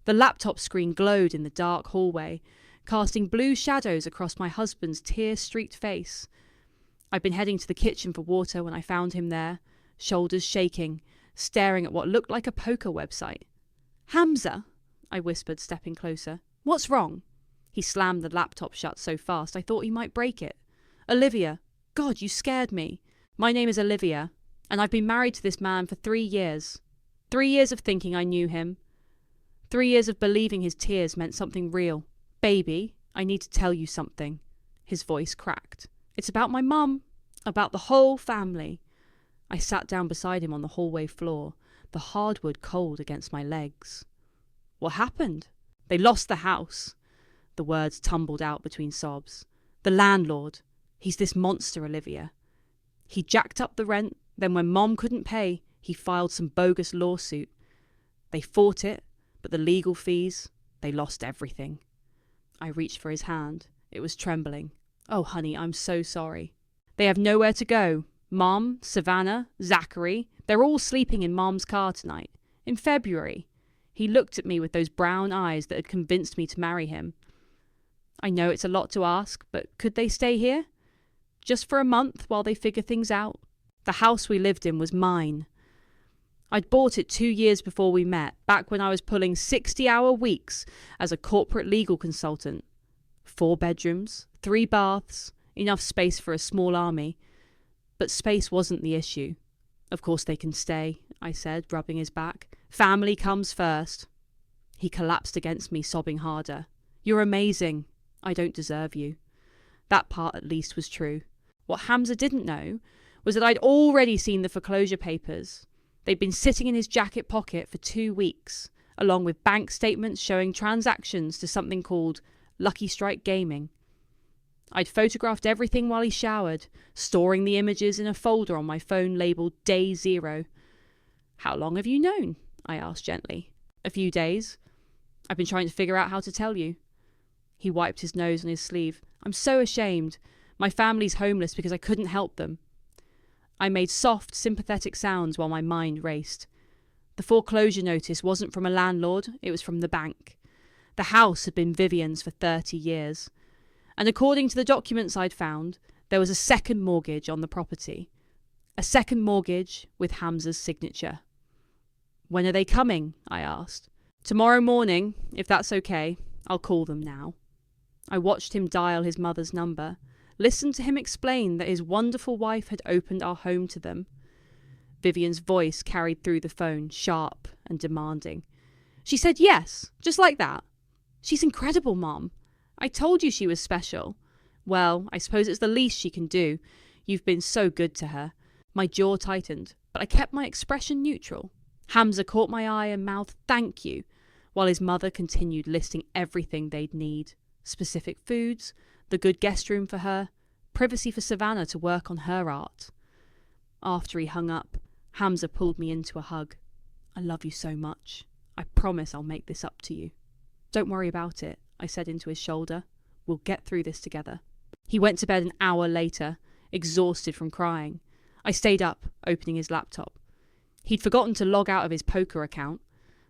The laptop screen glowed in the dark hallway, casting blue shadows across my husband's tear-streaked face. I'd been heading to the kitchen for water when I found him there, shoulders shaking, staring at what looked like a poker website. "Hamza," I whispered, stepping closer. "What's wrong?" He slammed the laptop shut so fast I thought he might break it. "Olivia. God, you scared me. My name is Olivia, and I've been married to this man for 3 years. 3 years of thinking I knew him. 3 years of believing his tears meant something real. Baby, I need to tell you something." His voice cracked. "It's about my mum. About the whole family." I sat down beside him on the hallway floor, the hardwood cold against my legs. "What happened?" "They lost the house." The words tumbled out between sobs. "The landlord. He's this monster, Olivia. He jacked up the rent, then when Mom couldn't pay, he filed some bogus lawsuit. They fought it, but the legal fees, they lost everything." I reached for his hand. It was trembling. "Oh, honey, I'm so sorry." "They have nowhere to go. Mom, Savannah, Zachary, they're all sleeping in Mom's car tonight. In February." He looked at me with those brown eyes that had convinced me to marry him. "I know it's a lot to ask, but could they stay here? Just for a month while they figure things out?" The house we lived in was mine. I'd bought it 2 years before we met, back when I was pulling 60-hour weeks as a corporate legal consultant. 4 bedrooms, 3 baths, enough space for a small army. But space wasn't the issue. "Of course they can stay," I said, rubbing his back. "Family comes first." He collapsed against me, sobbing harder. "You're amazing. I don't deserve you." That part at least was true. What Hamza didn't know was that I'd already seen the foreclosure papers. They'd been sitting in his jacket pocket for 2 weeks, along with bank statements showing transactions to something called Lucky Strike Gaming. I'd photographed everything while he showered, storing the images in a folder on my phone labelled Day 0. "How long have you known?" I asked gently. "A few days. I've been trying to figure out how to tell you." He wiped his nose on his sleeve. "I'm so ashamed. My family's homeless because I couldn't help them." I made soft, sympathetic sounds while my mind raced. The foreclosure notice wasn't from a landlord, it was from the bank. The house had been Vivian's for 30 years. And according to the documents I'd found, there was a second mortgage on the property. A second mortgage with Hamza's signature. "When are they coming?" I asked. "Tomorrow morning, if that's okay. I'll call them now." I watched him dial his mother's number, listened to him explain that his wonderful wife had opened our home to them. Vivian's voice carried through the phone, sharp and demanding. "She said yes, just like that. She's incredible, Mom. I told you she was special. Well, I suppose it's the least she can do. You've been so good to her." My jaw tightened, but I kept my expression neutral. Hamza caught my eye and mouthed "thank you," while his mother continued listing everything they'd need. Specific foods, the good guest room for her, privacy for Savannah to work on her art. After he hung up, Hamza pulled me into a hug. "I love you so much. I promise I'll make this up to you." "Don't worry about it," I said into his shoulder. "We'll get through this together." He went to bed an hour later, exhausted from crying. I stayed up, opening his laptop. He'd forgotten to log out of his poker account.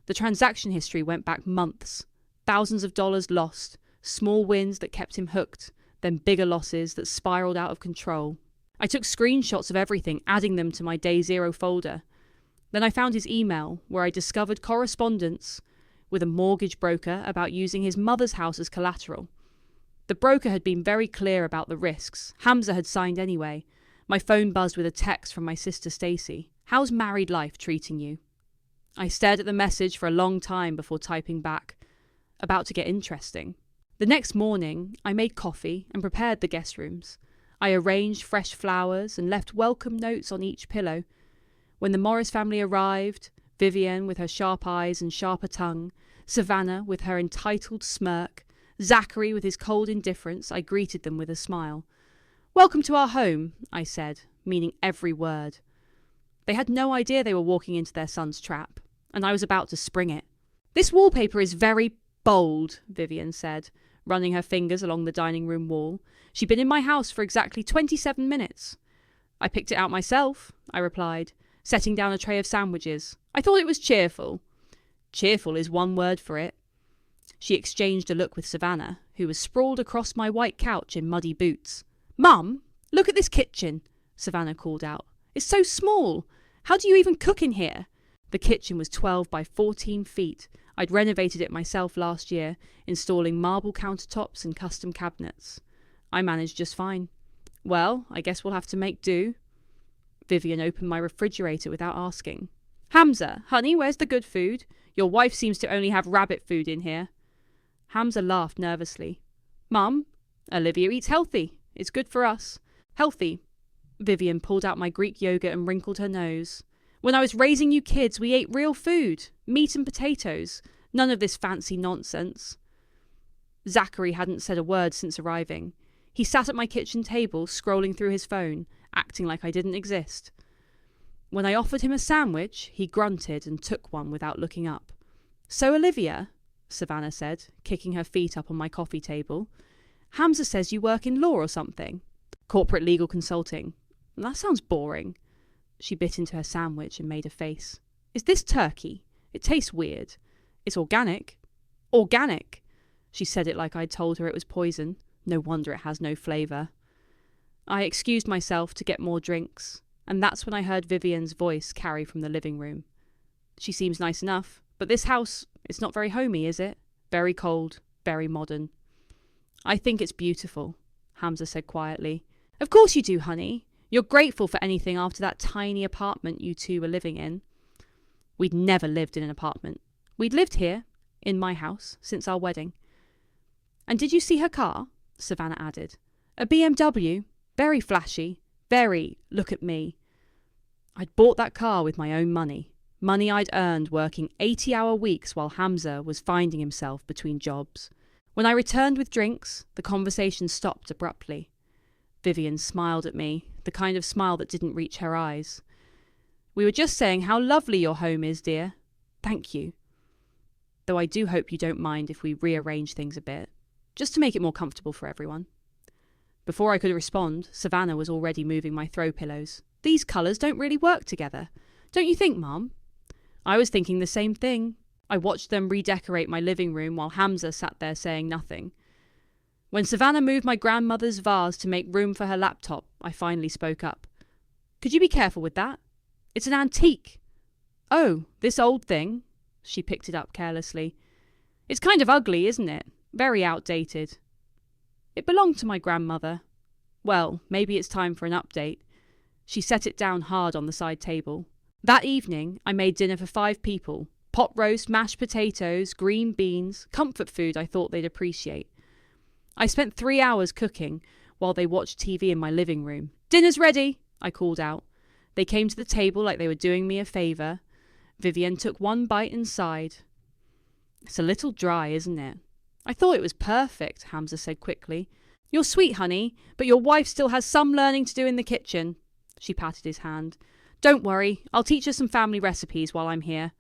The transaction history went back months. Thousands of dollars lost, small wins that kept him hooked, then bigger losses that spiraled out of control. I took screenshots of everything, adding them to my Day 0 folder. Then I found his email, where I discovered correspondence with a mortgage broker about using his mother's house as collateral. The broker had been very clear about the risks. Hamza had signed anyway. My phone buzzed with a text from my sister Stacey. "How's married life treating you?" I stared at the message for a long time before typing back. About to get interesting. The next morning, I made coffee and prepared the guest rooms. I arranged fresh flowers and left welcome notes on each pillow. When the Morris family arrived, Vivian with her sharp eyes and sharper tongue, Savannah with her entitled smirk, Zachary with his cold indifference, I greeted them with a smile. "Welcome to our home," I said, meaning every word. They had no idea they were walking into their son's trap, and I was about to spring it. "This wallpaper is very bold," Vivian said, running her fingers along the dining room wall. "She'd been in my house for exactly 27 minutes. "I picked it out myself," I replied, setting down a tray of sandwiches. "I thought it was cheerful." "Cheerful is one word for it. She exchanged a look with Savannah, who was sprawled across my white couch in muddy boots. "Mum, look at this kitchen," Savannah called out. "It's so small. How do you even cook in here?" The kitchen was 12 by 14 feet. I'd renovated it myself last year, installing marble countertops and custom cabinets. I managed just fine. "Well, I guess we'll have to make do." Vivian opened my refrigerator without asking. "Hamza, honey, where's the good food? Your wife seems to only have rabbit food in here." Hamza laughed nervously. "Mum, Olivia eats healthy. It's good for us." "Healthy." Vivian pulled out my Greek yogurt and wrinkled her nose. "When I was raising you kids, we ate real food. Meat and potatoes. None of this fancy nonsense." Zachary hadn't said a word since arriving. He sat at my kitchen table, scrolling through his phone, acting like I didn't exist. When I offered him a sandwich, he grunted and took one without looking up. "So, Olivia," Savannah said, kicking her feet up on my coffee table, "Hamza says you work in law or something. Corporate legal consulting. That sounds boring." She bit into her sandwich and made a face. "Is this turkey? It tastes weird. It's organic." "Organic?" She said it like I'd told her it was poison. No wonder it has no flavour. I excused myself to get more drinks, and that's when I heard Vivian's voice carry from the living room. "She seems nice enough, but this house, it's not very homey, is it? Very cold, very modern." "I think it's beautiful," Hamza said quietly. "Of course you do, honey. You're grateful for anything after that tiny apartment you two were living in." We'd never lived in an apartment. We'd lived here, in my house, since our wedding. "And did you see her car?" Savannah added. "A BMW. Very flashy. Very, look at me." I'd bought that car with my own money. Money I'd earned working 80-hour weeks while Hamza was finding himself between jobs. When I returned with drinks, the conversation stopped abruptly. Vivian smiled at me, the kind of smile that didn't reach her eyes. "We were just saying how lovely your home is, dear." "Thank you. Though I do hope you don't mind if we rearrange things a bit, just to make it more comfortable for everyone." Before I could respond, Savannah was already moving my throw pillows. "These colours don't really work together. Don't you think, Mum?" I was thinking the same thing. I watched them redecorate my living room while Hamza sat there saying nothing. When Savannah moved my grandmother's vase to make room for her laptop, I finally spoke up. "Could you be careful with that? It's an antique." "Oh, this old thing?" She picked it up carelessly. "It's kind of ugly, isn't it? Very outdated." "It belonged to my grandmother." "Well, maybe it's time for an update." She set it down hard on the side table. That evening, I made dinner for 5 people. Pot roast, mashed potatoes, green beans, comfort food I thought they'd appreciate. I spent 3 hours cooking while they watched TV in my living room. "Dinner's ready," I called out. They came to the table like they were doing me a favour. Vivian took one bite and sighed. "It's a little dry, isn't it?" "I thought it was perfect," Hamza said quickly. "You're sweet, honey, but your wife still has some learning to do in the kitchen." She patted his hand. "Don't worry, I'll teach her some family recipes while I'm here."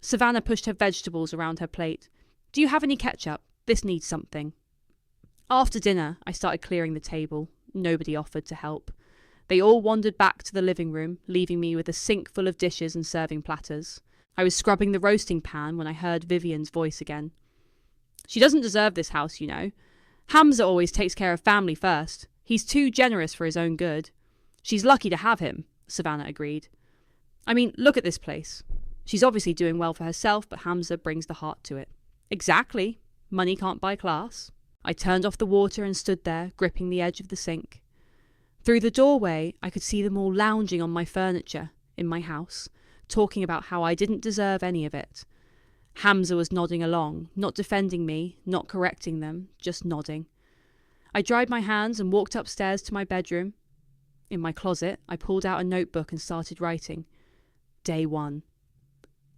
Savannah pushed her vegetables around her plate. "Do you have any ketchup? This needs something." After dinner, I started clearing the table. Nobody offered to help. They all wandered back to the living room, leaving me with a sink full of dishes and serving platters. I was scrubbing the roasting pan when I heard Vivian's voice again. "She doesn't deserve this house, you know. Hamza always takes care of family first. He's too generous for his own good." "She's lucky to have him," Savannah agreed. "I mean, look at this place. She's obviously doing well for herself, but Hamza brings the heart to it." "Exactly. Money can't buy class." I turned off the water and stood there, gripping the edge of the sink. Through the doorway, I could see them all lounging on my furniture, in my house, talking about how I didn't deserve any of it. Hamza was nodding along, not defending me, not correcting them, just nodding. I dried my hands and walked upstairs to my bedroom. In my closet, I pulled out a notebook and started writing. Day 1.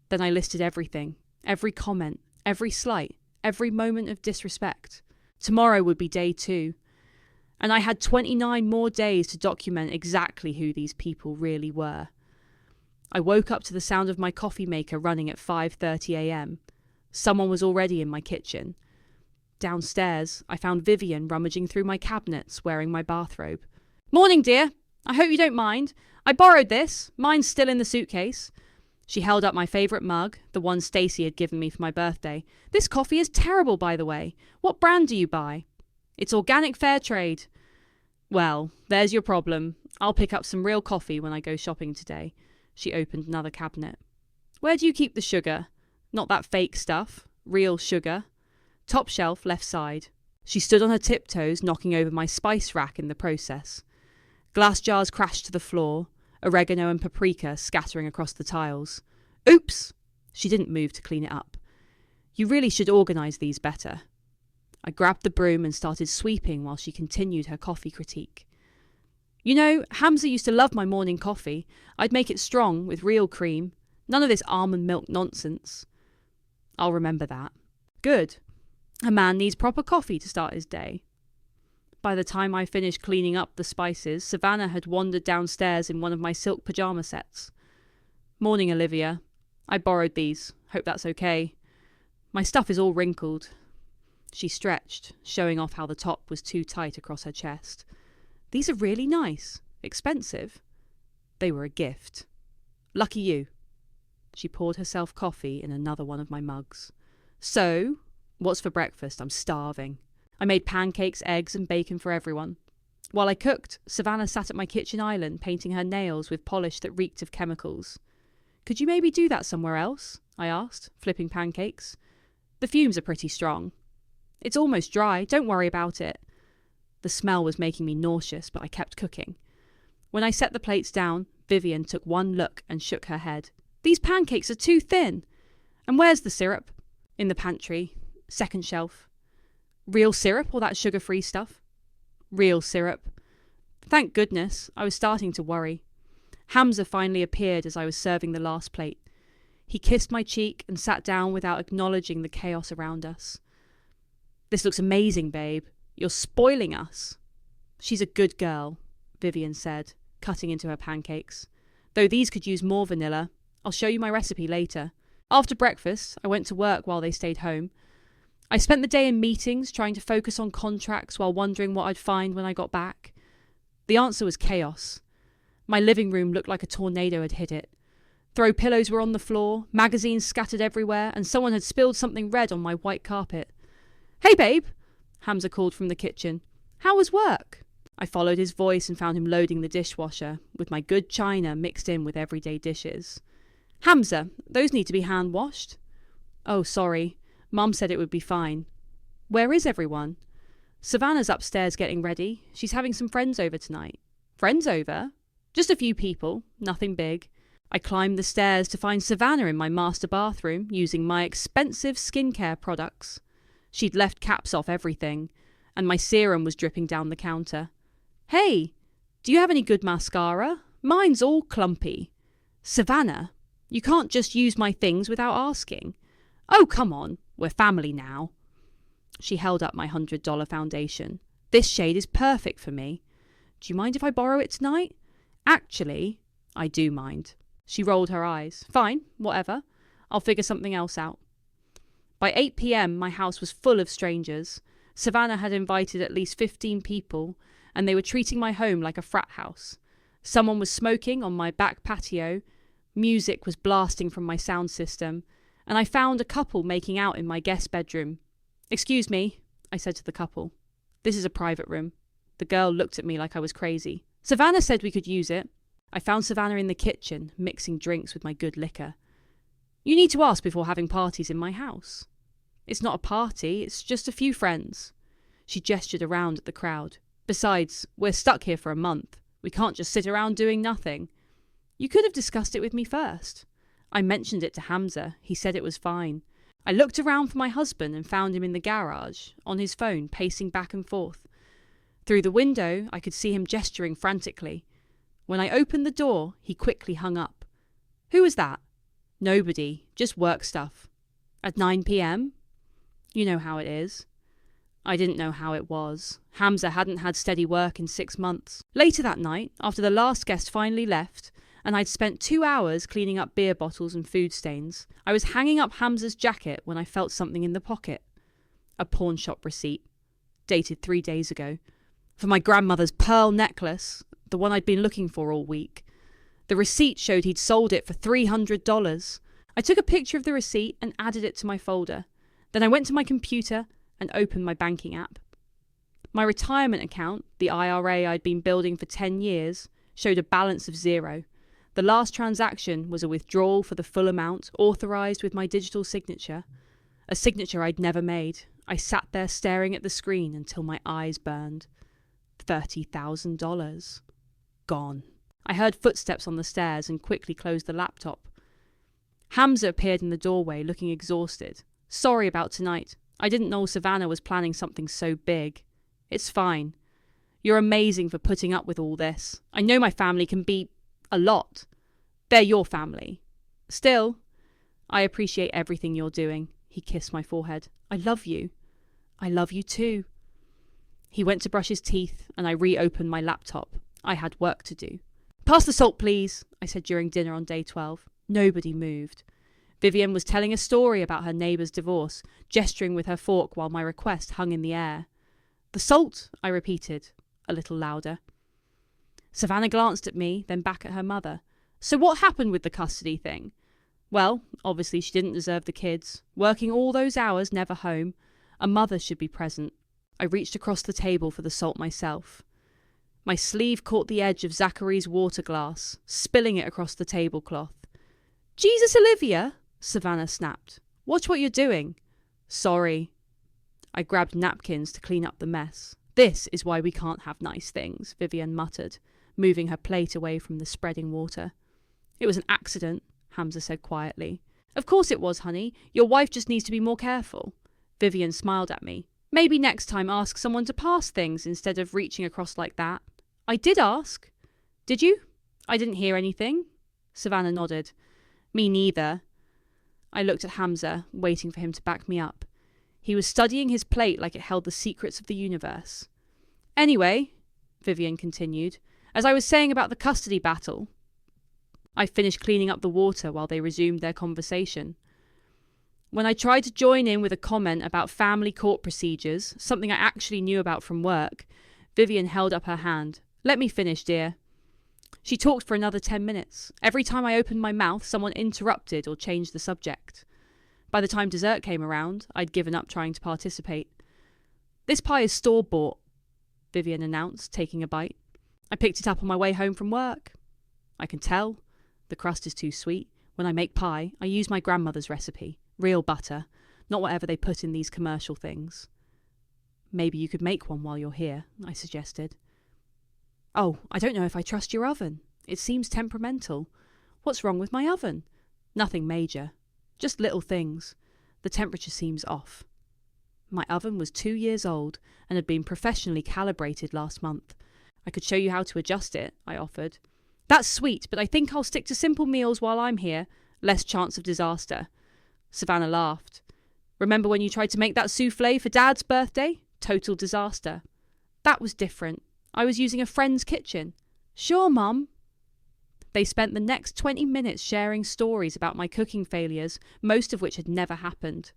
Then I listed everything, every comment, every slight, every moment of disrespect. Tomorrow would be day 2. And I had 29 more days to document exactly who these people really were. I woke up to the sound of my coffee maker running at 5:30 a.m. Someone was already in my kitchen. Downstairs, I found Vivian rummaging through my cabinets wearing my bathrobe. "Morning, dear. I hope you don't mind. I borrowed this. Mine's still in the suitcase." She held up my favourite mug, the one Stacey had given me for my birthday. "This coffee is terrible, by the way. What brand do you buy?" "It's organic fair trade." "Well, there's your problem. I'll pick up some real coffee when I go shopping today." She opened another cabinet. "Where do you keep the sugar? Not that fake stuff. Real sugar." "Top shelf, left side." She stood on her tiptoes, knocking over my spice rack in the process. Glass jars crashed to the floor, oregano and paprika scattering across the tiles. "Oops!" She didn't move to clean it up. "You really should organise these better." I grabbed the broom and started sweeping while she continued her coffee critique. "You know, Hamza used to love my morning coffee. I'd make it strong, with real cream. None of this almond milk nonsense." "I'll remember that." "Good. A man needs proper coffee to start his day." By the time I finished cleaning up the spices, Savannah had wandered downstairs in one of my silk pyjama sets. "Morning, Olivia. I borrowed these. Hope that's okay. My stuff is all wrinkled." She stretched, showing off how the top was too tight across her chest. "These are really nice. Expensive?" "They were a gift. Lucky you." She poured herself coffee in another one of my mugs. "So, what's for breakfast? I'm starving." I made pancakes, eggs, and bacon for everyone. While I cooked, Savannah sat at my kitchen island painting her nails with polish that reeked of chemicals. "Could you maybe do that somewhere else?" I asked, flipping pancakes. "The fumes are pretty strong." "It's almost dry. Don't worry about it." The smell was making me nauseous, but I kept cooking. When I set the plates down, Vivian took one look and shook her head. "These pancakes are too thin." "And where's the syrup?" "In the pantry. Second shelf." "Real syrup or that sugar-free stuff?" "Real syrup." Thank goodness. I was starting to worry. Hamza finally appeared as I was serving the last plate. He kissed my cheek and sat down without acknowledging the chaos around us. "This looks amazing, babe. You're spoiling us." "She's a good girl," Vivian said, cutting into her pancakes. "Though these could use more vanilla. I'll show you my recipe later." After breakfast, I went to work while they stayed home. I spent the day in meetings trying to focus on contracts while wondering what I'd find when I got back. The answer was chaos. My living room looked like a tornado had hit it. Throw pillows were on the floor, magazines scattered everywhere, and someone had spilled something red on my white carpet. "Hey, babe," Hamza called from the kitchen. "How was work?" I followed his voice and found him loading the dishwasher, with my good china mixed in with everyday dishes. "Hamza, those need to be hand-washed." "Oh, sorry. Mum said it would be fine." "Where is everyone?" "Savannah's upstairs getting ready. She's having some friends over tonight." "Friends over?" "Just a few people. Nothing big." I climbed the stairs to find Savannah in my master bathroom, using my expensive skincare products. She'd left caps off everything, and my serum was dripping down the counter. "Hey, do you have any good mascara? Mine's all clumpy." "Savannah, you can't just use my things without asking." "Oh, come on. We're family now." She held up my $100 foundation. "This shade is perfect for me. Do you mind if I borrow it tonight?" "Actually, I do mind." She rolled her eyes. "Fine, whatever. I'll figure something else out." By 8 p.m, my house was full of strangers. Savannah had invited at least 15 people, and they were treating my home like a frat house. Someone was smoking on my back patio. Music was blasting from my sound system, and I found a couple making out in my guest bedroom. "Excuse me," I said to the couple. "This is a private room." The girl looked at me like I was crazy. "Savannah said we could use it." I found Savannah in the kitchen, mixing drinks with my good liquor. "You need to ask before having parties in my house." "It's not a party, it's just a few friends." She gestured around at the crowd. "Besides, we're stuck here for a month. We can't just sit around doing nothing." "You could have discussed it with me first." I mentioned it to Hamza. He said it was fine. I looked around for my husband and found him in the garage, on his phone, pacing back and forth. Through the window, I could see him gesturing frantically. When I opened the door, he quickly hung up. "Who was that?" "Nobody, just work stuff." "At 9 p.m? You know how it is." I didn't know how it was. Hamza hadn't had steady work in 6 months. Later that night, after the last guest finally left, and I'd spent 2 hours cleaning up beer bottles and food stains, I was hanging up Hamza's jacket when I felt something in the pocket. A pawn shop receipt, dated 3 days ago, for my grandmother's pearl necklace, the one I'd been looking for all week. The receipt showed he'd sold it for $300. I took a picture of the receipt and added it to my folder. Then I went to my computer and opened my banking app. My retirement account, the IRA I'd been building for 10 years, showed a balance of 0. The last transaction was a withdrawal for the full amount, authorised with my digital signature. A signature I'd never made. I sat there staring at the screen until my eyes burned. $30,000. Gone. I heard footsteps on the stairs and quickly closed the laptop. Hamza appeared in the doorway, looking exhausted. Sorry about tonight. I didn't know Savannah was planning something so big. It's fine. You're amazing for putting up with all this. I know my family can be a lot. They're your family. Still, I appreciate everything you're doing. He kissed my forehead. I love you. I love you too. He went to brush his teeth and I reopened my laptop. I had work to do. Pass the salt, please, I said during dinner on day 12. Nobody moved. Vivian was telling a story about her neighbour's divorce, gesturing with her fork while my request hung in the air. The salt, I repeated, a little louder. Savannah glanced at me, then back at her mother. So what happened with the custody thing? Well, obviously she didn't deserve the kids. Working all those hours, never home. A mother should be present. I reached across the table for the salt myself. My sleeve caught the edge of Zachary's water glass, spilling it across the tablecloth. Jesus, Olivia, Savannah snapped. Watch what you're doing. Sorry. I grabbed napkins to clean up the mess. This is why we can't have nice things, Vivian muttered, moving her plate away from the spreading water. It was an accident, Hamza said quietly. Of course it was, honey. Your wife just needs to be more careful. Vivian smiled at me. Maybe next time ask someone to pass things instead of reaching across like that. I did ask. Did you? I didn't hear anything. Savannah nodded. Me neither. I looked at Hamza, waiting for him to back me up. He was studying his plate like it held the secrets of the universe. Anyway, Vivian continued, as I was saying about the custody battle. I finished cleaning up the water while they resumed their conversation. When I tried to join in with a comment about family court procedures, something I actually knew about from work, Vivian held up her hand. Let me finish, dear. She talked for another 10 minutes. Every time I opened my mouth, someone interrupted or changed the subject. By the time dessert came around, I'd given up trying to participate. This pie is store-bought, Vivian announced, taking a bite. I picked it up on my way home from work. I can tell. The crust is too sweet. When I make pie, I use my grandmother's recipe. Real butter, not whatever they put in these commercial things. Maybe you could make one while you're here, I suggested. Oh, I don't know if I trust your oven. It seems temperamental. What's wrong with my oven? Nothing major. Just little things. The temperature seems off. My oven was 2 years old and had been professionally calibrated last month. I could show you how to adjust it, I offered. That's sweet, but I think I'll stick to simple meals while I'm here. Less chance of disaster. Savannah laughed. Remember when you tried to make that souffle for Dad's birthday? Total disaster. That was different. I was using a friend's kitchen. Sure, Mum. They spent the next 20 minutes sharing stories about my cooking failures, most of which had never happened.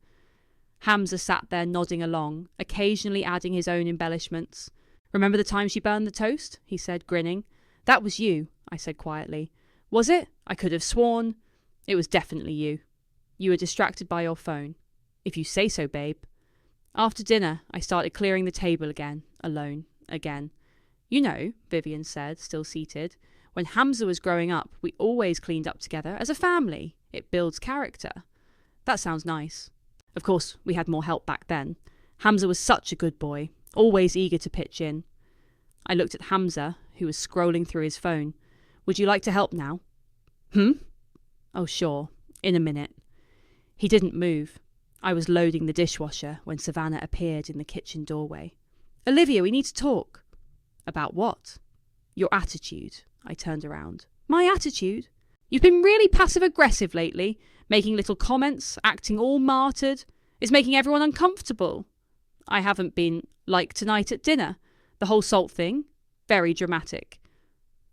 Hamza sat there nodding along, occasionally adding his own embellishments. Remember the time she burned the toast? He said, grinning. That was you, I said quietly. Was it? I could have sworn. It was definitely you. You were distracted by your phone. If you say so, babe. After dinner, I started clearing the table again, alone, again. You know, Vivian said, still seated, when Hamza was growing up, we always cleaned up together as a family. It builds character. That sounds nice. Of course, we had more help back then. Hamza was such a good boy, always eager to pitch in. I looked at Hamza, who was scrolling through his phone. Would you like to help now? Oh, sure. In a minute. He didn't move. I was loading the dishwasher when Savannah appeared in the kitchen doorway. Olivia, we need to talk. About what? Your attitude. I turned around. My attitude? You've been really passive-aggressive lately, making little comments, acting all martyred. It's making everyone uncomfortable. I haven't been like tonight at dinner. The whole salt thing. Very dramatic.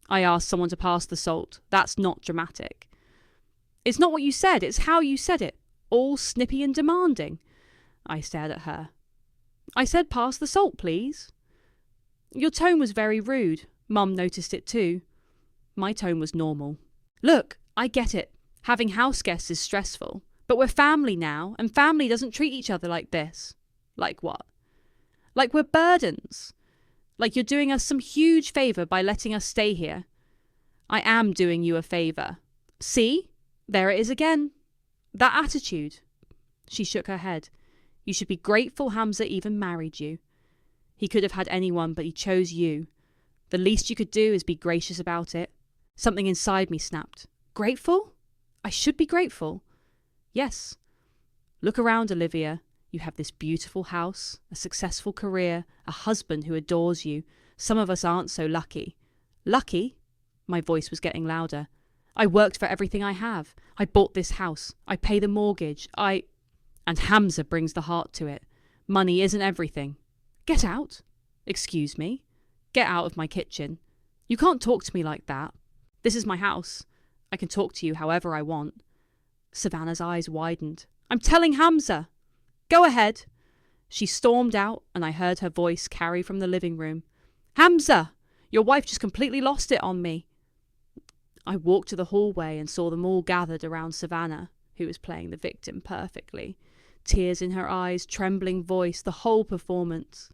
I asked someone to pass the salt. That's not dramatic. It's not what you said, it's how you said it. All snippy and demanding. I stared at her. I said pass the salt, please. Your tone was very rude. Mum noticed it too. My tone was normal. Look, I get it. Having house guests is stressful. But we're family now, and family doesn't treat each other like this. Like what? Like we're burdens. Like you're doing us some huge favour by letting us stay here. I am doing you a favour. See? There it is again. That attitude. She shook her head. You should be grateful Hamza even married you. He could have had anyone, but he chose you. The least you could do is be gracious about it. Something inside me snapped. Grateful? I should be grateful. Yes. Look around, Olivia. You have this beautiful house, a successful career, a husband who adores you. Some of us aren't so lucky. Lucky? My voice was getting louder. I worked for everything I have. I bought this house. I pay the mortgage. And Hamza brings the heart to it. Money isn't everything. Get out. Excuse me. Get out of my kitchen. You can't talk to me like that. This is my house. I can talk to you however I want. Savannah's eyes widened. I'm telling Hamza. Go ahead. She stormed out, and I heard her voice carry from the living room. Hamza! Your wife just completely lost it on me. I walked to the hallway and saw them all gathered around Savannah, who was playing the victim perfectly. Tears in her eyes, trembling voice, the whole performance.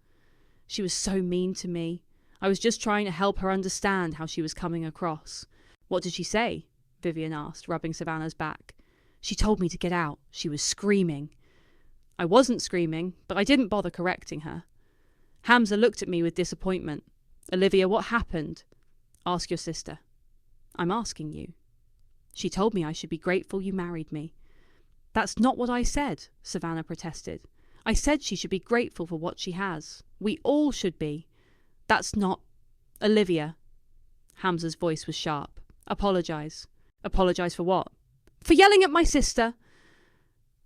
She was so mean to me. I was just trying to help her understand how she was coming across. What did she say? Vivian asked, rubbing Savannah's back. She told me to get out. She was screaming. I wasn't screaming, but I didn't bother correcting her. Hamza looked at me with disappointment. Olivia, what happened? Ask your sister. I'm asking you. She told me I should be grateful you married me. That's not what I said, Savannah protested. I said she should be grateful for what she has. We all should be. That's not... Olivia. Hamza's voice was sharp. Apologise. Apologise for what? For yelling at my sister.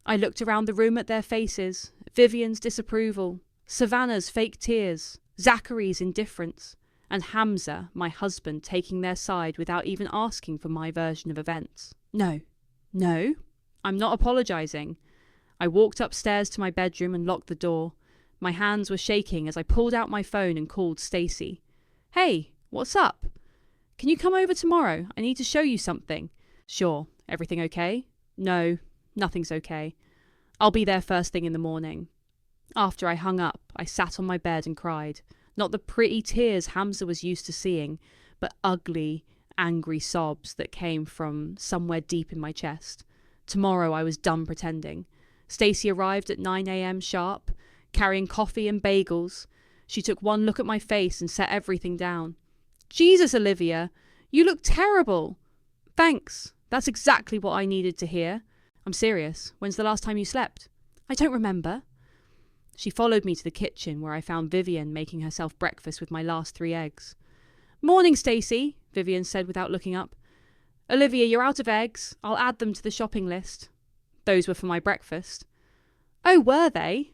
I looked around the room at their faces. Vivian's disapproval. Savannah's fake tears. Zachary's indifference. And Hamza, my husband, taking their side without even asking for my version of events. No. No. I'm not apologising. I walked upstairs to my bedroom and locked the door. My hands were shaking as I pulled out my phone and called Stacey. Hey, what's up? Can you come over tomorrow? I need to show you something. Sure. Everything okay? No, nothing's okay. I'll be there first thing in the morning. After I hung up, I sat on my bed and cried. Not the pretty tears Hamza was used to seeing, but ugly, angry sobs that came from somewhere deep in my chest. Tomorrow I was done pretending. Stacey arrived at 9 a.m. sharp, carrying coffee and bagels. She took one look at my face and set everything down. Jesus, Olivia, you look terrible. Thanks. That's exactly what I needed to hear. I'm serious. When's the last time you slept? I don't remember. She followed me to the kitchen where I found Vivian making herself breakfast with my last 3 eggs. Morning, Stacey, Vivian said without looking up. Olivia, you're out of eggs. I'll add them to the shopping list. Those were for my breakfast. Oh, were they?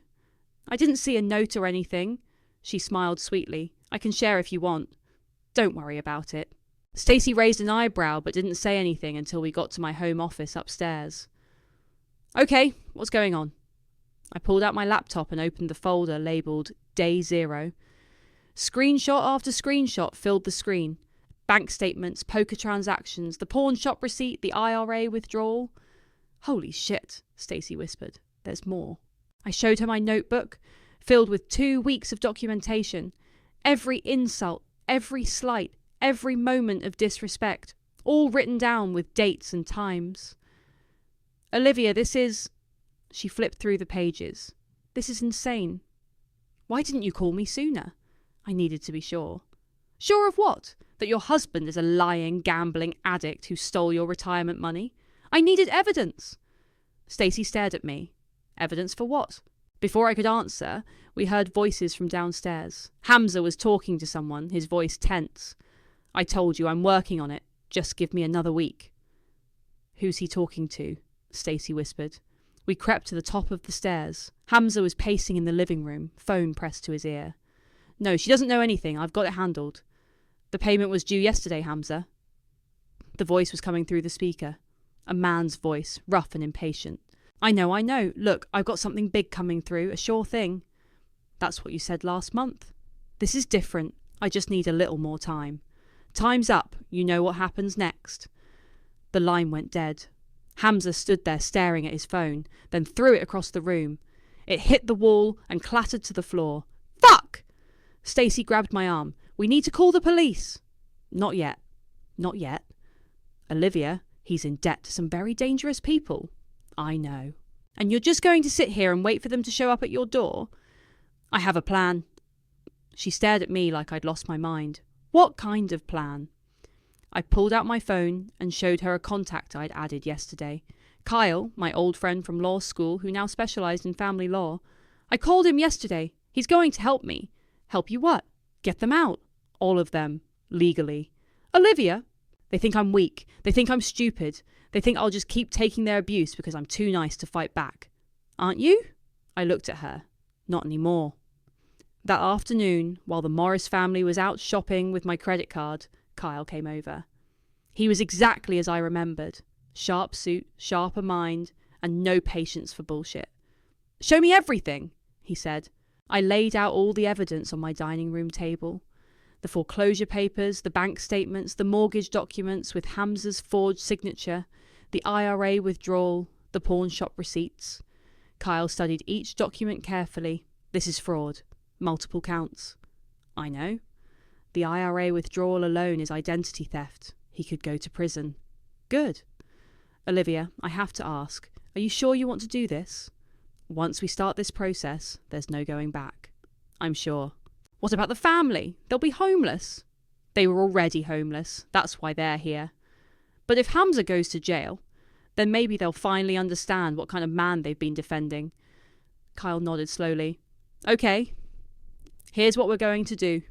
I didn't see a note or anything. She smiled sweetly. I can share if you want. Don't worry about it. Stacey raised an eyebrow but didn't say anything until we got to my home office upstairs. Okay, what's going on? I pulled out my laptop and opened the folder labelled Day 0. Screenshot after screenshot filled the screen. Bank statements, poker transactions, the pawn shop receipt, the IRA withdrawal. Holy shit, Stacey whispered. There's more. I showed her my notebook, filled with 2 weeks of documentation. Every insult, every slight, every moment of disrespect, all written down with dates and times. Olivia, this is... She flipped through the pages. This is insane. Why didn't you call me sooner? I needed to be sure. Sure of what? That your husband is a lying, gambling addict who stole your retirement money? I needed evidence. Stacey stared at me. Evidence for what? Before I could answer, we heard voices from downstairs. Hamza was talking to someone, his voice tense. I told you, I'm working on it. Just give me another week. Who's he talking to? Stacey whispered. We crept to the top of the stairs. Hamza was pacing in the living room, phone pressed to his ear. No, she doesn't know anything. I've got it handled. The payment was due yesterday, Hamza. The voice was coming through the speaker. A man's voice, rough and impatient. I know. Look, I've got something big coming through, a sure thing. That's what you said last month. This is different. I just need a little more time. Time's up. You know what happens next. The line went dead. Hamza stood there staring at his phone, then threw it across the room. It hit the wall and clattered to the floor. Fuck! Stacey grabbed my arm. We need to call the police. Not yet. Not yet. Olivia, he's in debt to some very dangerous people. I know. And you're just going to sit here and wait for them to show up at your door? I have a plan. She stared at me like I'd lost my mind. What kind of plan? I pulled out my phone and showed her a contact I'd added yesterday. Kyle, my old friend from law school who now specialised in family law. I called him yesterday. He's going to help me. Help you what? Get them out. All of them. Legally. Olivia? They think I'm weak. They think I'm stupid. They think I'll just keep taking their abuse because I'm too nice to fight back. Aren't you? I looked at her. Not anymore. That afternoon, while the Morris family was out shopping with my credit card, Kyle came over. He was exactly as I remembered. Sharp suit, sharper mind, and no patience for bullshit. Show me everything, he said. I laid out all the evidence on my dining room table. The foreclosure papers, the bank statements, the mortgage documents with Hamza's forged signature, the IRA withdrawal, the pawn shop receipts. Kyle studied each document carefully. This is fraud. Multiple counts. I know. The IRA withdrawal alone is identity theft. He could go to prison. Good. Olivia, I have to ask, are you sure you want to do this? Once we start this process, there's no going back. I'm sure. What about the family? They'll be homeless. They were already homeless. That's why they're here. But if Hamza goes to jail, then maybe they'll finally understand what kind of man they've been defending. Kyle nodded slowly. Okay. Here's what we're going to do.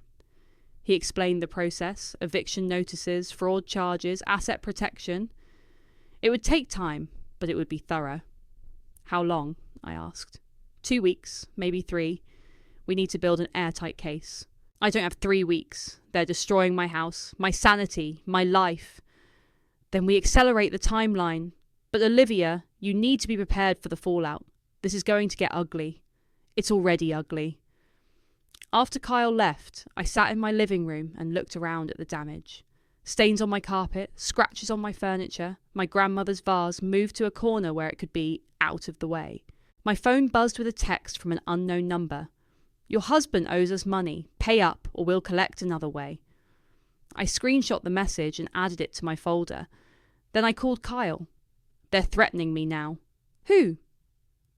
He explained the process, eviction notices, fraud charges, asset protection. It would take time, but it would be thorough. How long? I asked. 2 weeks, maybe 3. We need to build an airtight case. I don't have 3 weeks. They're destroying my house, my sanity, my life. Then we accelerate the timeline. But Olivia, you need to be prepared for the fallout. This is going to get ugly. It's already ugly. After Kyle left, I sat in my living room and looked around at the damage. Stains on my carpet, scratches on my furniture, my grandmother's vase moved to a corner where it could be out of the way. My phone buzzed with a text from an unknown number. Your husband owes us money. Pay up or we'll collect another way. I screenshot the message and added it to my folder. Then I called Kyle. They're threatening me now. Who?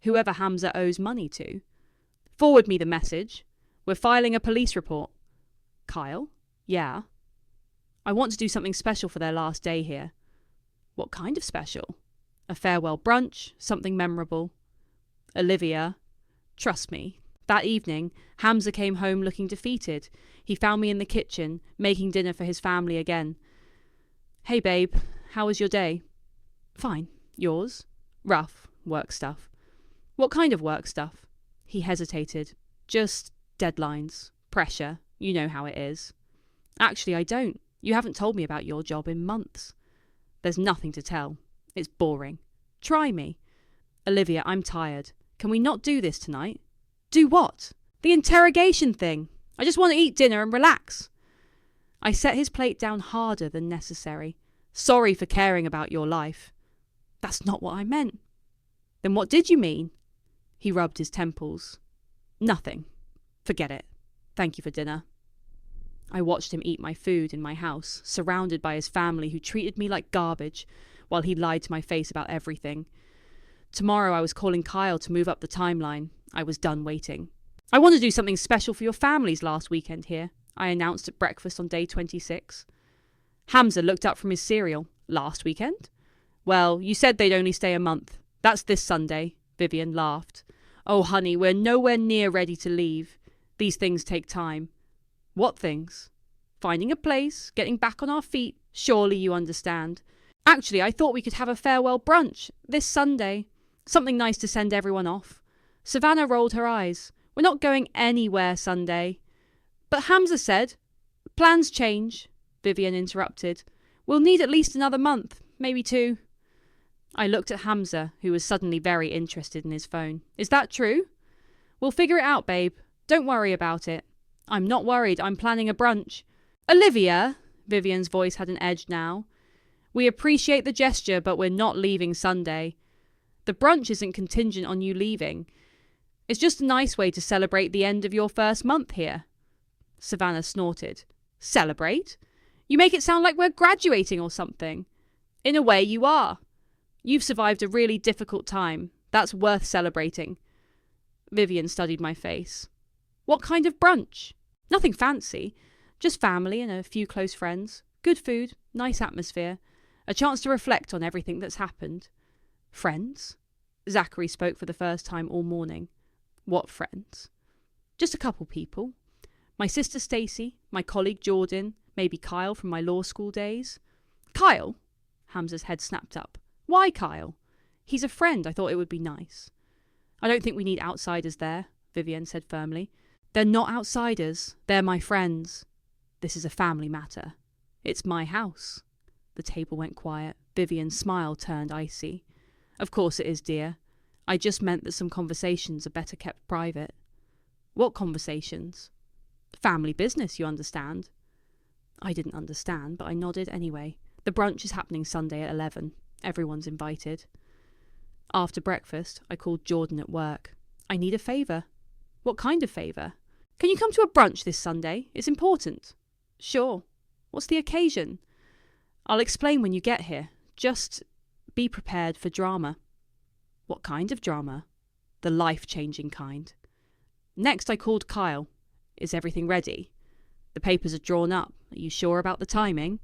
Whoever Hamza owes money to. Forward me the message. We're filing a police report. Kyle? Yeah. I want to do something special for their last day here. What kind of special? A farewell brunch, something memorable. Olivia, trust me. That evening, Hamza came home looking defeated. He found me in the kitchen, making dinner for his family again. Hey babe, how was your day? Fine. Yours? Rough. Work stuff. What kind of work stuff? He hesitated. Just deadlines. Pressure. You know how it is. Actually, I don't. You haven't told me about your job in months. There's nothing to tell. It's boring. Try me. Olivia, I'm tired. Can we not do this tonight? Do what? The interrogation thing. I just want to eat dinner and relax. I set his plate down harder than necessary. Sorry for caring about your life. That's not what I meant. Then what did you mean? He rubbed his temples. Nothing. Forget it. Thank you for dinner. I watched him eat my food in my house, surrounded by his family who treated me like garbage, while he lied to my face about everything. Tomorrow I was calling Kyle to move up the timeline. I was done waiting. I want to do something special for your families last weekend here, I announced at breakfast on day 26. Hamza looked up from his cereal. Last weekend? Well, you said they'd only stay a month. That's this Sunday. Vivian laughed. Oh, honey, we're nowhere near ready to leave. These things take time. What things? Finding a place, getting back on our feet. Surely you understand. Actually, I thought we could have a farewell brunch this Sunday. Something nice to send everyone off. Savannah rolled her eyes. We're not going anywhere Sunday. But Hamza said. Plans change, Vivian interrupted. We'll need at least another month, maybe 2. I looked at Hamza, who was suddenly very interested in his phone. Is that true? We'll figure it out, babe. Don't worry about it. I'm not worried. I'm planning a brunch. Olivia, Vivian's voice had an edge now. We appreciate the gesture, but we're not leaving Sunday. The brunch isn't contingent on you leaving. It's just a nice way to celebrate the end of your first month here. Savannah snorted. Celebrate? You make it sound like we're graduating or something. In a way, you are. You've survived a really difficult time. That's worth celebrating. Vivian studied my face. What kind of brunch? Nothing fancy. Just family and a few close friends. Good food, nice atmosphere. A chance to reflect on everything that's happened. Friends? Zachary spoke for the first time all morning. What friends? Just a couple people. My sister Stacey, my colleague Jordan, maybe Kyle from my law school days. Kyle? Hamza's head snapped up. Why Kyle? He's a friend. I thought it would be nice. I don't think we need outsiders there, Vivian said firmly. They're not outsiders. They're my friends. This is a family matter. It's my house. The table went quiet. Vivian's smile turned icy. Of course it is, dear. I just meant that some conversations are better kept private. What conversations? Family business, you understand. I didn't understand, but I nodded anyway. The brunch is happening Sunday at 11. Everyone's invited. After breakfast, I called Jordan at work. I need a favour. What kind of favour? Can you come to a brunch this Sunday? It's important. Sure. What's the occasion? I'll explain when you get here. Just be prepared for drama. What kind of drama? The life-changing kind. Next I called Kyle. Is everything ready? The papers are drawn up. Are you sure about the timing?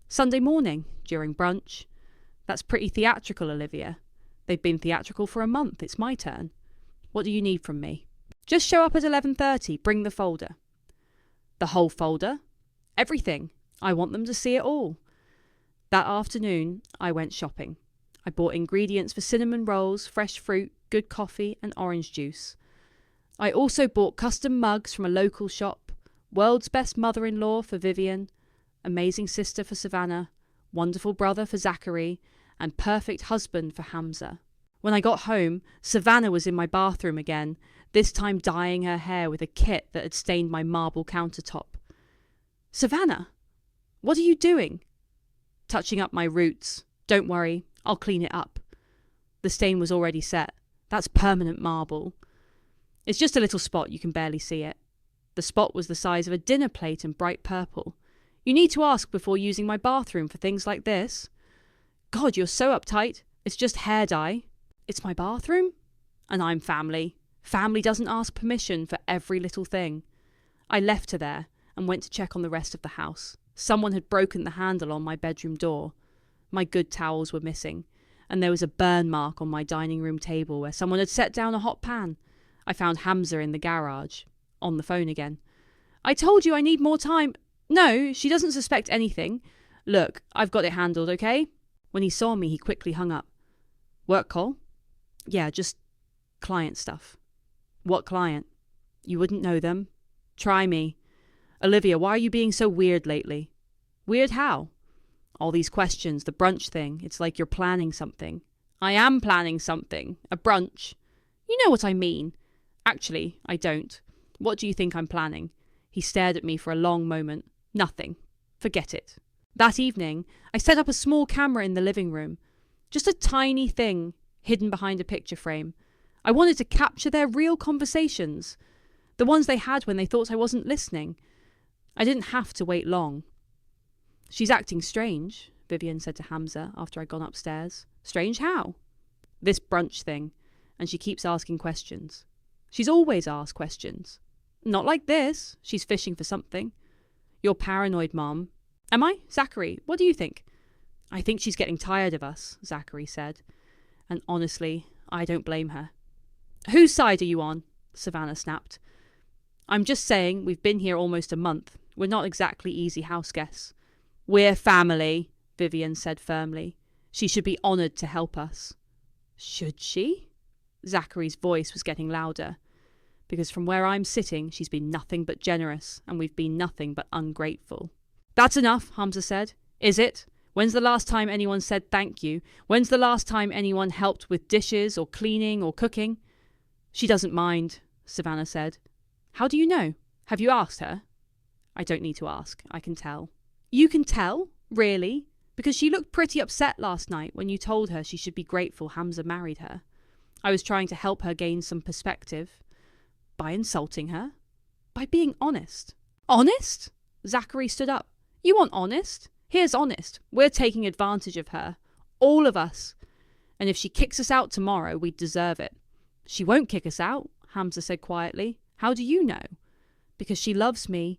Sunday morning, during brunch. That's pretty theatrical, Olivia. They've been theatrical for a month. It's my turn. What do you need from me? Just show up at 11:30. Bring the folder. The whole folder? Everything. I want them to see it all. That afternoon, I went shopping. I bought ingredients for cinnamon rolls, fresh fruit, good coffee, and orange juice. I also bought custom mugs from a local shop, world's best mother-in-law for Vivian, amazing sister for Savannah, wonderful brother for Zachary, and perfect husband for Hamza. When I got home, Savannah was in my bathroom again, this time dyeing her hair with a kit that had stained my marble countertop. Savannah, what are you doing? Touching up my roots. Don't worry, I'll clean it up. The stain was already set. That's permanent marble. It's just a little spot, you can barely see it. The spot was the size of a dinner plate and bright purple. You need to ask before using my bathroom for things like this. God, you're so uptight. It's just hair dye. It's my bathroom? And I'm family. Family doesn't ask permission for every little thing. I left her there and went to check on the rest of the house. Someone had broken the handle on my bedroom door. My good towels were missing, and there was a burn mark on my dining room table where someone had set down a hot pan. I found Hamza in the garage, on the phone again. I told you I need more time. No, she doesn't suspect anything. Look, I've got it handled, okay? When he saw me, he quickly hung up. Work call? Yeah, just client stuff. What client? You wouldn't know them. Try me. Olivia, why are you being so weird lately? Weird how? All these questions, the brunch thing. It's like you're planning something. I am planning something. A brunch. You know what I mean. Actually, I don't. What do you think I'm planning? He stared at me for a long moment. Nothing. Forget it. That evening, I set up a small camera in the living room. Just a tiny thing, hidden behind a picture frame. I wanted to capture their real conversations. The ones they had when they thought I wasn't listening. I didn't have to wait long. She's acting strange, Vivian said to Hamza after I'd gone upstairs. Strange how? This brunch thing. And she keeps asking questions. She's always asked questions. Not like this. She's fishing for something. You're paranoid, Mom. Am I? Zachary, what do you think? I think she's getting tired of us, Zachary said. And honestly, I don't blame her. Whose side are you on? Savannah snapped. I'm just saying we've been here almost a month. We're not exactly easy house guests. We're family, Vivian said firmly. She should be honoured to help us. Should she? Zachary's voice was getting louder. Because from where I'm sitting, she's been nothing but generous, and we've been nothing but ungrateful. That's enough, Hamza said. Is it? When's the last time anyone said thank you? When's the last time anyone helped with dishes or cleaning or cooking? She doesn't mind, Savannah said. How do you know? Have you asked her? I don't need to ask. I can tell. You can tell? Really? Because she looked pretty upset last night when you told her she should be grateful Hamza married her. I was trying to help her gain some perspective. By insulting her? By being honest. Honest? Zachary stood up. You want honest? Here's honest. We're taking advantage of her. All of us. And if she kicks us out tomorrow, we deserve it. She won't kick us out, Hamza said quietly. How do you know? Because she loves me,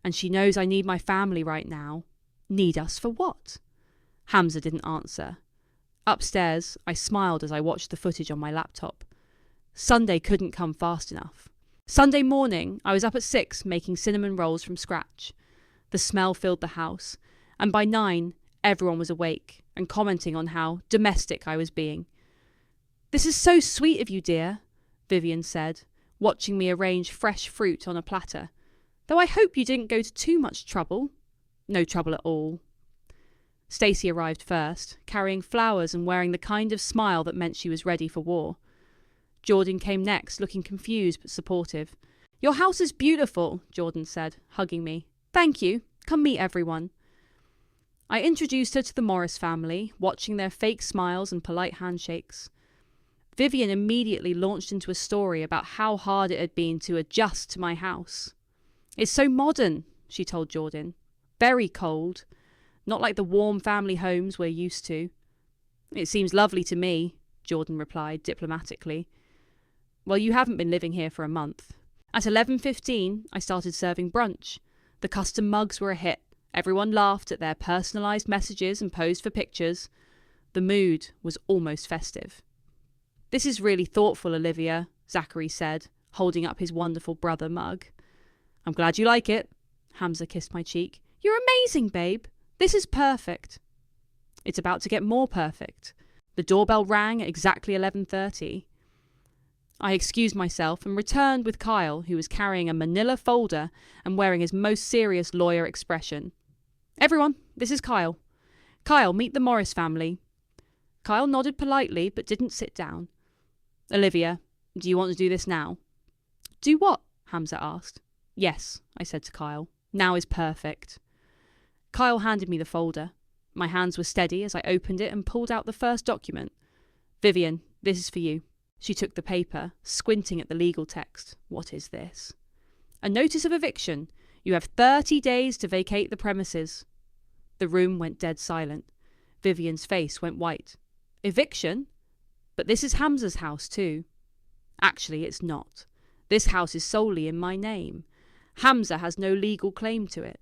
and she knows I need my family right now. Need us for what? Hamza didn't answer. Upstairs, I smiled as I watched the footage on my laptop. Sunday couldn't come fast enough. Sunday morning, I was up at 6 making cinnamon rolls from scratch. The smell filled the house, and by 9, everyone was awake and commenting on how domestic I was being. This is so sweet of you, dear, Vivian said, watching me arrange fresh fruit on a platter. Though I hope you didn't go to too much trouble. No trouble at all. Stacey arrived first, carrying flowers and wearing the kind of smile that meant she was ready for war. Jordan came next, looking confused but supportive. Your house is beautiful, Jordan said, hugging me. Thank you. Come meet everyone. I introduced her to the Morris family, watching their fake smiles and polite handshakes. Vivian immediately launched into a story about how hard it had been to adjust to my house. It's so modern, she told Jordan. Very cold. Not like the warm family homes we're used to. It seems lovely to me, Jordan replied diplomatically. Well, you haven't been living here for a month. At 11:15, I started serving brunch. The custom mugs were a hit. Everyone laughed at their personalised messages and posed for pictures. The mood was almost festive. This is really thoughtful, Olivia, Zachary said, holding up his wonderful brother mug. I'm glad you like it. Hamza kissed my cheek. You're amazing, babe. This is perfect. It's about to get more perfect. The doorbell rang at exactly 11:30. I excused myself and returned with Kyle, who was carrying a manila folder and wearing his most serious lawyer expression. Everyone, this is Kyle. Kyle, meet the Morris family. Kyle nodded politely but didn't sit down. Olivia, do you want to do this now? Do what? Hamza asked. Yes, I said to Kyle. Now is perfect. Kyle handed me the folder. My hands were steady as I opened it and pulled out the first document. Vivian, this is for you. She took the paper, squinting at the legal text. What is this? A notice of eviction. You have 30 days to vacate the premises. The room went dead silent. Vivian's face went white. Eviction? But this is Hamza's house too. Actually, it's not. This house is solely in my name. Hamza has no legal claim to it.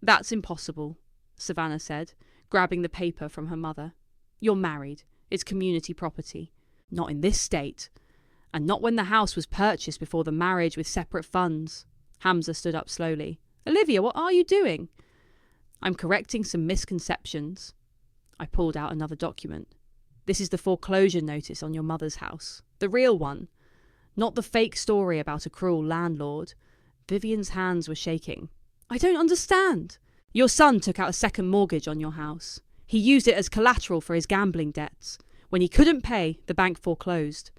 That's impossible, Savannah said, grabbing the paper from her mother. You're married. It's community property. Not in this state. And not when the house was purchased before the marriage with separate funds. Hamza stood up slowly. Olivia, what are you doing? I'm correcting some misconceptions. I pulled out another document. This is the foreclosure notice on your mother's house. The real one. Not the fake story about a cruel landlord. Vivian's hands were shaking. I don't understand. Your son took out a second mortgage on your house. He used it as collateral for his gambling debts. When he couldn't pay, the bank foreclosed.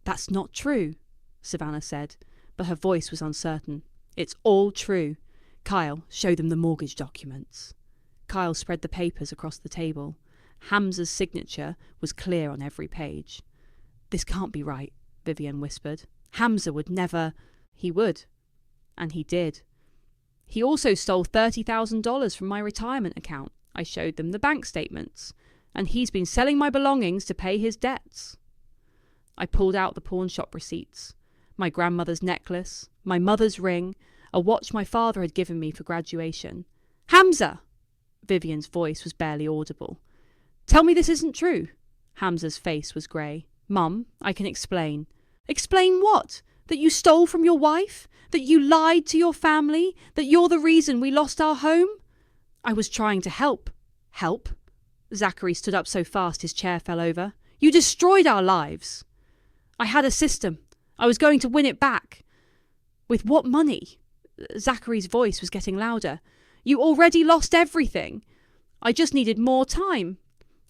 That's not true, Savannah said, but her voice was uncertain. It's all true. Kyle, show them the mortgage documents. Kyle spread the papers across the table. Hamza's signature was clear on every page. This can't be right, Vivian whispered. Hamza would never... He would. And he did. He also stole $30,000 from my retirement account. I showed them the bank statements. And he's been selling my belongings to pay his debts. I pulled out the pawn shop receipts. My grandmother's necklace, my mother's ring, a watch my father had given me for graduation. Hamza! Vivian's voice was barely audible. Tell me this isn't true. Hamza's face was grey. Mum, I can explain. Explain what? That you stole from your wife? That you lied to your family? That you're the reason we lost our home? I was trying to help. Help? Zachary stood up so fast his chair fell over. You destroyed our lives. I had a system. I was going to win it back. With what money? Zachary's voice was getting louder. You already lost everything. I just needed more time.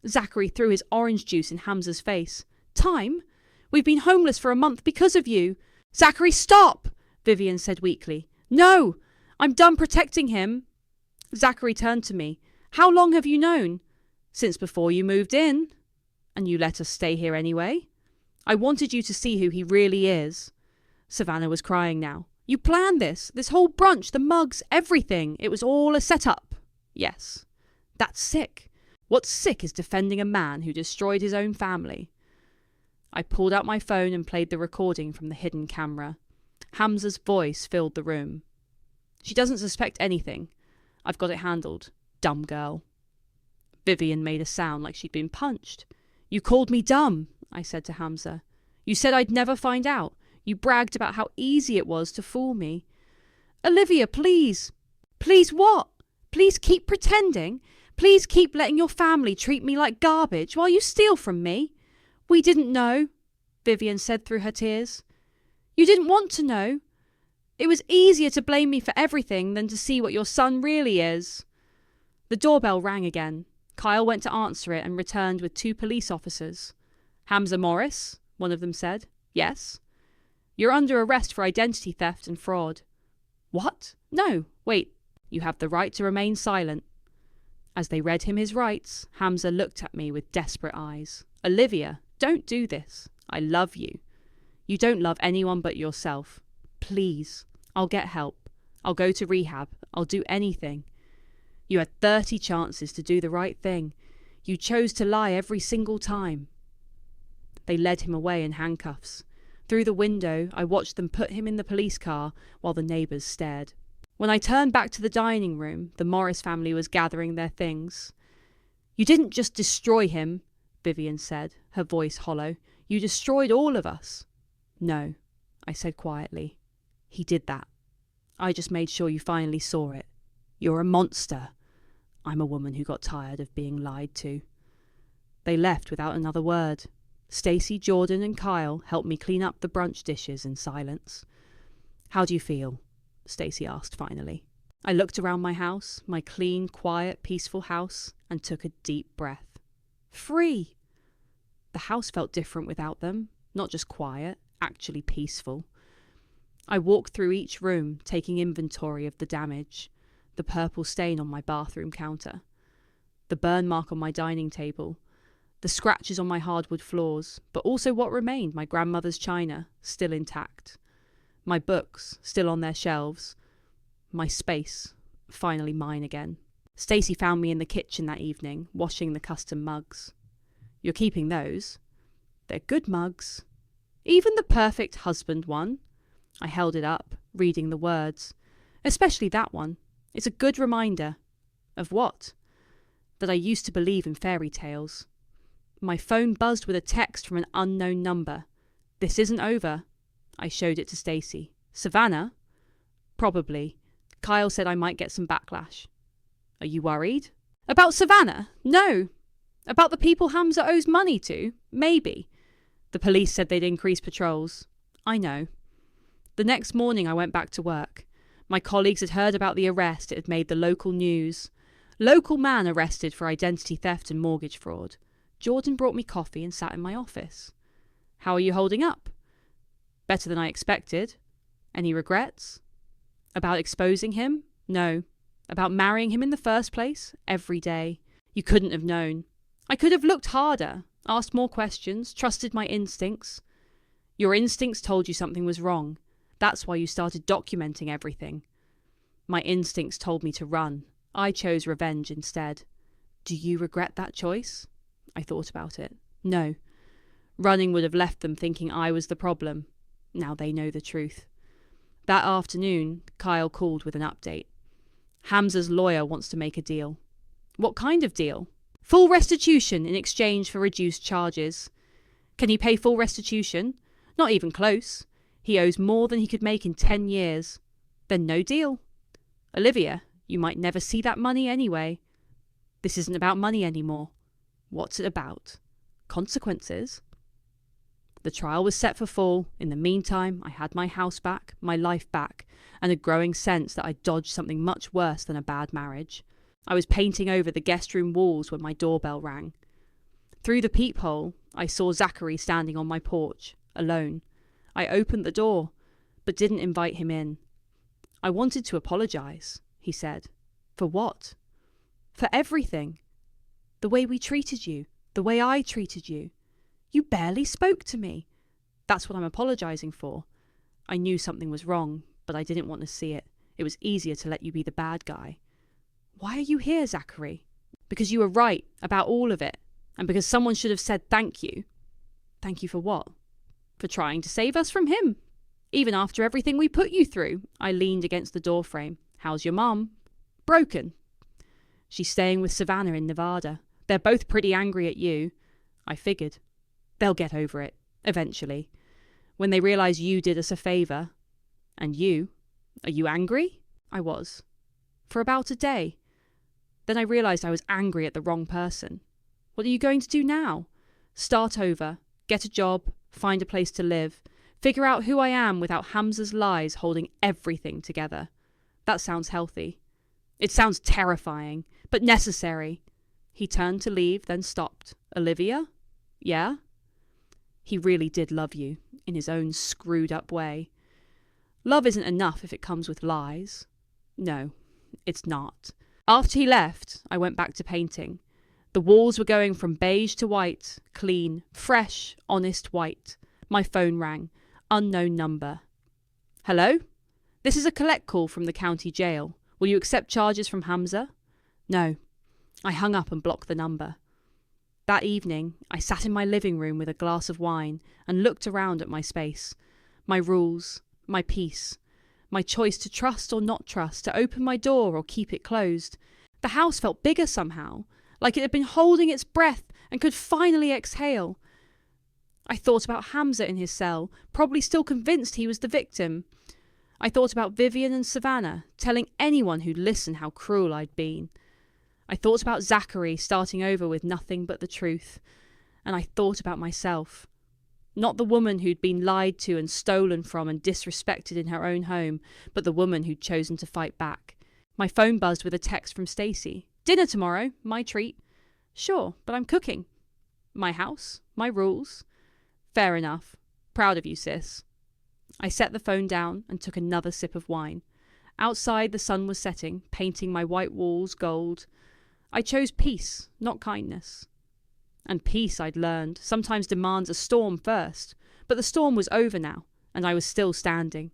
Zachary threw his orange juice in Hamza's face. Time? We've been homeless for a month because of you. Zachary, stop! Vivian said weakly. No! I'm done protecting him. Zachary turned to me. How long have you known? Since before you moved in. And you let us stay here anyway. I wanted you to see who he really is. Savannah was crying now. You planned this whole brunch, the mugs, everything. It was all a setup. Yes. That's sick. What's sick is defending a man who destroyed his own family. I pulled out my phone and played the recording from the hidden camera. Hamza's voice filled the room. She doesn't suspect anything. I've got it handled. Dumb girl. Vivian made a sound like she'd been punched. You called me dumb, I said to Hamza. You said I'd never find out. You bragged about how easy it was to fool me. Olivia, please. Please what? Please keep pretending. Please keep letting your family treat me like garbage while you steal from me. We didn't know, Vivian said through her tears. You didn't want to know. It was easier to blame me for everything than to see what your son really is. The doorbell rang again. Kyle went to answer it and returned with 2 police officers. Hamza Morris, one of them said. Yes. You're under arrest for identity theft and fraud. What? No, wait. You have the right to remain silent. As they read him his rights, Hamza looked at me with desperate eyes. Olivia, don't do this. I love you. You don't love anyone but yourself. Please, I'll get help. I'll go to rehab. I'll do anything. You had 30 chances to do the right thing. You chose to lie every single time. They led him away in handcuffs. Through the window, I watched them put him in the police car while the neighbours stared. When I turned back to the dining room, the Morris family was gathering their things. You didn't just destroy him, Vivian said, her voice hollow. You destroyed all of us. No, I said quietly. He did that. I just made sure you finally saw it. You're a monster. I'm a woman who got tired of being lied to. They left without another word. Stacey, Jordan and Kyle helped me clean up the brunch dishes in silence. How do you feel? Stacey asked finally. I looked around my house, my clean, quiet, peaceful house, and took a deep breath. Free! The house felt different without them, not just quiet, actually peaceful. I walked through each room, taking inventory of the damage. The purple stain on my bathroom counter, the burn mark on my dining table, the scratches on my hardwood floors, but also what remained, my grandmother's china, still intact, my books, still on their shelves, my space, finally mine again. Stacey found me in the kitchen that evening, washing the custom mugs. You're keeping those? They're good mugs. Even the perfect husband one. I held it up, reading the words, especially that one. It's a good reminder. Of what? That I used to believe in fairy tales. My phone buzzed with a text from an unknown number. This isn't over. I showed it to Stacey. Savannah? Probably. Kyle said I might get some backlash. Are you worried? About Savannah? No. About the people Hamza owes money to? Maybe. The police said they'd increase patrols. I know. The next morning I went back to work. My colleagues had heard about the arrest. It had made the local news. Local man arrested for identity theft and mortgage fraud. Jordan brought me coffee and sat in my office. How are you holding up? Better than I expected. Any regrets? About exposing him? No. About marrying him in the first place? Every day. You couldn't have known. I could have looked harder, asked more questions, trusted my instincts. Your instincts told you something was wrong. That's why you started documenting everything. My instincts told me to run. I chose revenge instead. Do you regret that choice? I thought about it. No. Running would have left them thinking I was the problem. Now they know the truth. That afternoon, Kyle called with an update. Hamza's lawyer wants to make a deal. What kind of deal? Full restitution in exchange for reduced charges. Can he pay full restitution? Not even close. He owes more than he could make in 10 years. Then no deal. Olivia, you might never see that money anyway. This isn't about money anymore. What's it about? Consequences. The trial was set for fall. In the meantime, I had my house back, my life back, and a growing sense that I'd dodged something much worse than a bad marriage. I was painting over the guest room walls when my doorbell rang. Through the peephole, I saw Zachary standing on my porch, alone. I opened the door, but didn't invite him in. I wanted to apologise, he said. For what? For everything. The way we treated you. The way I treated you. You barely spoke to me. That's what I'm apologising for. I knew something was wrong, but I didn't want to see it. It was easier to let you be the bad guy. Why are you here, Zachary? Because you were right about all of it, and because someone should have said thank you. Thank you for what? For trying to save us from him. Even after everything we put you through. I leaned against the doorframe. How's your mum? Broken. She's staying with Savannah in Nevada. They're both pretty angry at you. I figured. They'll get over it, eventually. When they realise you did us a favour. And you? Are you angry? I was. For about a day. Then I realised I was angry at the wrong person. What are you going to do now? Start over, get a job, find a place to live, figure out who I am without Hamza's lies holding everything together. That sounds healthy. It sounds terrifying, but necessary. He turned to leave, then stopped. Olivia? Yeah? He really did love you, in his own screwed-up way. Love isn't enough if it comes with lies. No, it's not. After he left, I went back to painting. The walls were going from beige to white, clean, fresh, honest white. My phone rang. Unknown number. Hello? This is a collect call from the county jail. Will you accept charges from Hamza? No. I hung up and blocked the number. That evening, I sat in my living room with a glass of wine and looked around at my space. My rules, my peace, my choice to trust or not trust, to open my door or keep it closed. The house felt bigger somehow, like it had been holding its breath and could finally exhale. I thought about Hamza in his cell, probably still convinced he was the victim. I thought about Vivian and Savannah, telling anyone who'd listen how cruel I'd been. I thought about Zachary starting over with nothing but the truth. And I thought about myself. Not the woman who'd been lied to and stolen from and disrespected in her own home, but the woman who'd chosen to fight back. My phone buzzed with a text from Stacey. Dinner tomorrow, my treat. Sure, but I'm cooking. My house, my rules. Fair enough. Proud of you, sis. I set the phone down and took another sip of wine. Outside the sun was setting, painting my white walls gold. I chose peace, not kindness. And peace, I'd learned, sometimes demands a storm first. But the storm was over now, and I was still standing.